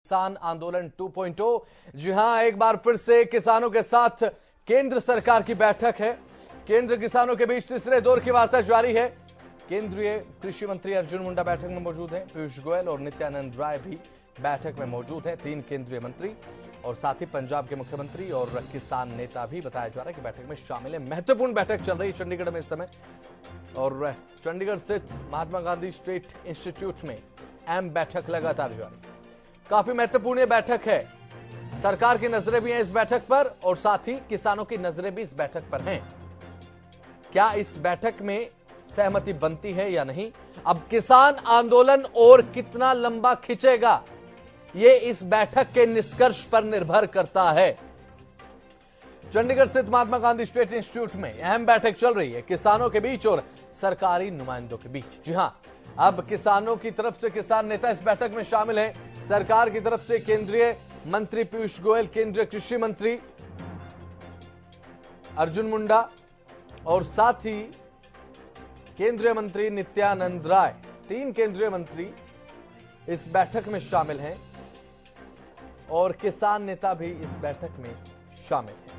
किसान आंदोलन 2.0। जी हां, एक बार फिर से किसानों के साथ केंद्र सरकार की बैठक है। केंद्र किसानों के बीच तीसरे दौर की वार्ता जारी है। केंद्रीय कृषि मंत्री अर्जुन मुंडा बैठक में मौजूद हैं। पीयूष गोयल और नित्यानंद राय भी बैठक में मौजूद हैं। 3 केंद्रीय मंत्री और साथ ही पंजाब के मुख्यमंत्री और किसान नेता भी बताया जा रहा है कि बैठक में शामिल है। महत्वपूर्ण बैठक चल रही है चंडीगढ़ में इस समय, और चंडीगढ़ स्थित महात्मा गांधी स्टेट इंस्टीट्यूट में अहम बैठक लगातार जारी। काफी महत्वपूर्ण बैठक है। सरकार की नजरें भी हैं इस बैठक पर और साथ ही किसानों की नजरें भी इस बैठक पर हैं। क्या इस बैठक में सहमति बनती है या नहीं? अब किसान आंदोलन और कितना लंबा खिंचेगा, ये इस बैठक के निष्कर्ष पर निर्भर करता है। चंडीगढ़ स्थित महात्मा गांधी स्टेट इंस्टीट्यूट में अहम बैठक चल रही है किसानों के बीच और सरकारी नुमाइंदों के बीच। जी हां, अब किसानों की तरफ से किसान नेता इस बैठक में शामिल हैं। सरकार की तरफ से केंद्रीय मंत्री पीयूष गोयल, केंद्रीय कृषि मंत्री अर्जुन मुंडा और साथ ही केंद्रीय मंत्री नित्यानंद राय, 3 केंद्रीय मंत्री इस बैठक में शामिल हैं और किसान नेता भी इस बैठक में शामिल हैं।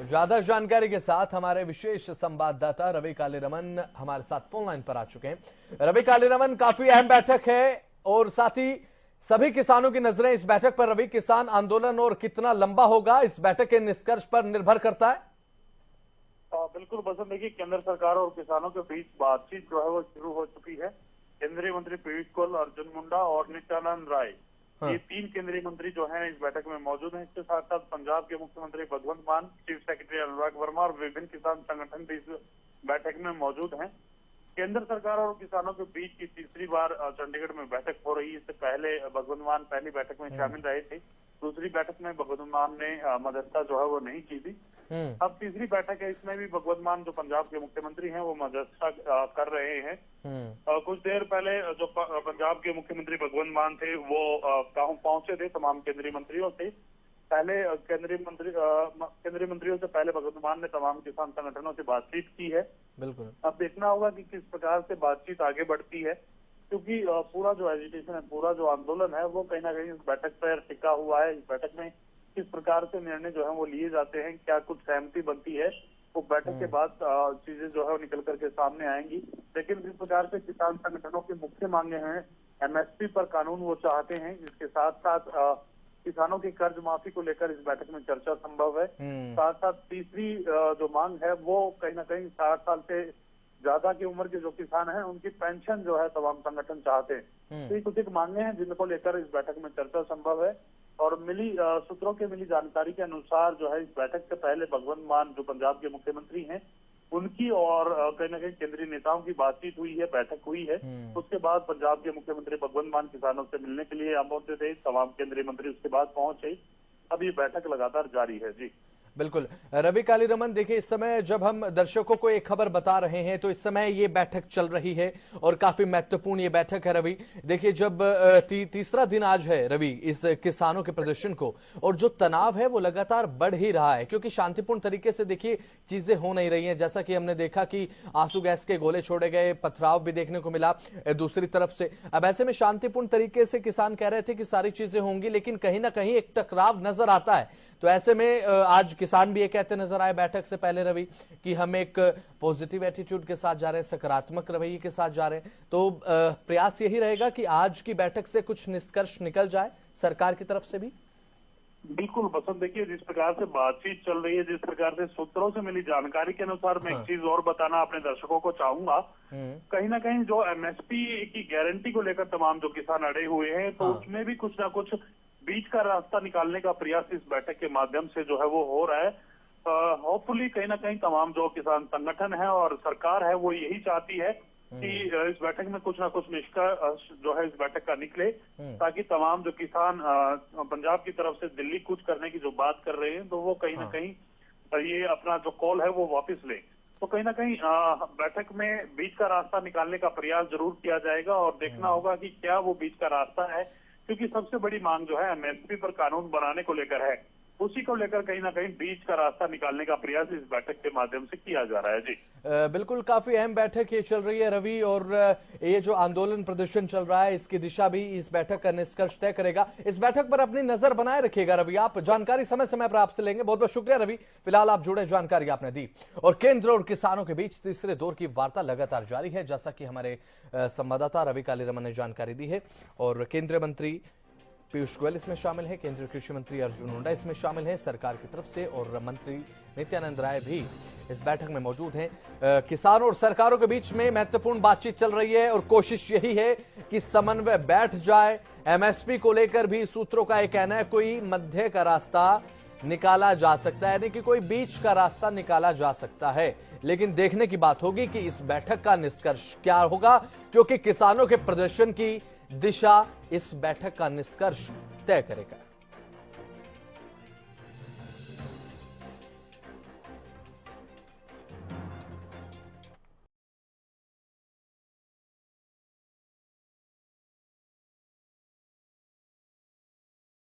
ज्यादा जानकारी के साथ हमारे विशेष संवाददाता रवि कालीरमन हमारे साथ फोन लाइन पर आ चुके हैं। रवि कालीरमन, काफी अहम बैठक है और साथ ही सभी किसानों की नजरें इस बैठक पर। रवि, किसान आंदोलन और कितना लंबा होगा, इस बैठक के निष्कर्ष पर निर्भर करता है। बिल्कुल बसंत, देखिए केंद्र सरकार और किसानों के बीच बातचीत जो है वो शुरू हो चुकी है। केंद्रीय मंत्री पीयूष गोयल, अर्जुन मुंडा और नित्यानंद राय, ये 3 केंद्रीय मंत्री जो हैं इस बैठक में मौजूद हैं। इसके साथ साथ पंजाब के मुख्यमंत्री भगवंत मान, चीफ सेक्रेटरी अनुराग वर्मा और विभिन्न किसान संगठन भी इस बैठक में मौजूद हैं। केंद्र सरकार और किसानों के बीच की तीसरी बार चंडीगढ़ में बैठक हो रही है। इससे पहले भगवंत मान पहली बैठक में शामिल रहे थे। दूसरी बैठक में भगवंत मान ने मध्यस्थता जो है वो नहीं की थी। अब तीसरी बैठक है, इसमें भी भगवंत मान जो पंजाब के मुख्यमंत्री हैं वो मध्यस्थता कर रहे हैं। कुछ देर पहले जो पंजाब के मुख्यमंत्री भगवंत मान थे वो पहुंचे थे तमाम केंद्रीय मंत्रियों से पहले। केंद्रीय मंत्रियों से पहले भगवंत मान ने तमाम किसान संगठनों से बातचीत की है। बिल्कुल, अब देखना होगा कि किस प्रकार से बातचीत आगे बढ़ती है, क्योंकि पूरा जो एजिटेशन है, पूरा जो आंदोलन है वो कहीं ना कहीं इस बैठक पर टिका हुआ है। इस बैठक में किस प्रकार से निर्णय जो है वो लिए जाते हैं, क्या कुछ सहमति बनती है, वो बैठक के बाद चीजें जो है वो निकल करके सामने आएंगी। लेकिन जिस प्रकार से किसान संगठनों की मुख्य मांगे हैं, एमएसपी पर कानून वो चाहते हैं, इसके साथ साथ किसानों की कर्ज माफी को लेकर इस बैठक में चर्चा संभव है। साथ साथ तीसरी जो मांग है वो कहीं ना कहीं 60 साल से ज्यादा की उम्र के जो किसान हैं उनकी पेंशन जो है तमाम संगठन चाहते हैं। तो ये कुछ एक मांगे हैं जिनको लेकर इस बैठक में चर्चा संभव है। और सूत्रों के मिली जानकारी के अनुसार जो है इस बैठक से पहले भगवंत मान जो पंजाब के मुख्यमंत्री हैं उनकी और कहीं ना कहीं केंद्रीय नेताओं की बातचीत हुई है, बैठक हुई है। उसके बाद पंजाब के मुख्यमंत्री भगवंत मान किसानों से मिलने के लिए पहुंचे थे। तमाम केंद्रीय मंत्री उसके बाद पहुंचे। अब ये बैठक लगातार जारी है। जी बिल्कुल रवि कालीरमन, देखिए इस समय जब हम दर्शकों को एक खबर बता रहे हैं तो इस समय ये बैठक चल रही है और काफी महत्वपूर्ण ये बैठक है। रवि, देखिए जब तीसरा दिन आज है रवि इस किसानों के प्रदर्शन को, और जो तनाव है वो लगातार बढ़ ही रहा है क्योंकि शांतिपूर्ण तरीके से देखिए चीजें हो नहीं रही हैं। जैसा कि हमने देखा कि आंसू गैस के गोले छोड़े गए, पथराव भी देखने को मिला दूसरी तरफ से। अब ऐसे में शांतिपूर्ण तरीके से किसान कह रहे थे कि सारी चीजें होंगी, लेकिन कहीं ना कहीं एक टकराव नजर आता है। तो ऐसे में आज किसान भी ये कहते नजर आए बैठक से पहले रवि कि हम एक पॉजिटिव एटीट्यूड के साथ जा रहे हैं, सकारात्मक रवैये के साथ जा रहे हैं। तो प्रयास यही रहेगा कि आज की बैठक से कुछ निष्कर्ष निकल जाए सरकार की तरफ से भी। बिल्कुल बसंत, देखिए जिस प्रकार से बातचीत चल रही है, जिस प्रकार से सूत्रों से मिली जानकारी के अनुसार मैं एक चीज और बताना अपने दर्शकों को चाहूंगा। कहीं ना कहीं जो एमएसपी की गारंटी को लेकर तमाम जो किसान अड़े हुए हैं, तो उसमें भी कुछ ना कुछ बीच का रास्ता निकालने का प्रयास इस बैठक के माध्यम से जो है वो हो रहा है। होपफुली कहीं ना कहीं तमाम जो किसान संगठन है और सरकार है वो यही चाहती है कि इस बैठक में कुछ ना कुछ निष्कर्ष जो है इस बैठक का निकले, ताकि तमाम जो किसान पंजाब की तरफ से दिल्ली कूच करने की जो बात कर रहे हैं तो वो कहीं ना कहीं ये अपना जो कॉल है वो वापस ले। तो कहीं ना कहीं बैठक में बीच का रास्ता निकालने का प्रयास जरूर किया जाएगा और देखना होगा कि क्या वो बीच का रास्ता है, क्योंकि सबसे बड़ी मांग जो है एमएसपी पर कानून बनाने को लेकर है। उसी को लेकर कहीं ना कहीं बीच का रास्ता निकालने का प्रयास इस बैठक के माध्यम से किया जा रहा है। जी बिल्कुल, काफी अहम बैठक ये चल रही है रवि, और ये जो आंदोलन प्रदर्शन चल रहा है इसकी दिशा भी इस बैठक का निष्कर्ष तय करेगा। इस बैठक पर अपनी नजर बनाए रखिएगा रवि, आप जानकारी समय समय पर आपसे लेंगे। बहुत बहुत शुक्रिया रवि, फिलहाल आप जुड़े, जानकारी आपने दी। और केंद्र और किसानों के बीच तीसरे दौर की वार्ता लगातार जारी है, जैसा कि हमारे संवाददाता रवि कालीरमन ने जानकारी दी है। और केंद्रीय मंत्री पीयूष गोयल इसमें शामिल है, केंद्रीय कृषि मंत्री अर्जुन मुंडा इसमें शामिल है सरकार की तरफ से, और मंत्री नित्यानंद राय भी इस बैठक में मौजूद हैं। किसानों और सरकारों के बीच में महत्वपूर्ण बातचीत चल रही है और कोशिश यही है कि समन्वय बैठ जाए। एमएसपी को लेकर भी सूत्रों का एक कहना है कोई मध्य का रास्ता निकाला जा सकता है, यानी कि कोई बीच का रास्ता निकाला जा सकता है। लेकिन देखने की बात होगी कि इस बैठक का निष्कर्ष क्या होगा, क्योंकि किसानों के प्रदर्शन की दिशा इस बैठक का निष्कर्ष तय करेगा।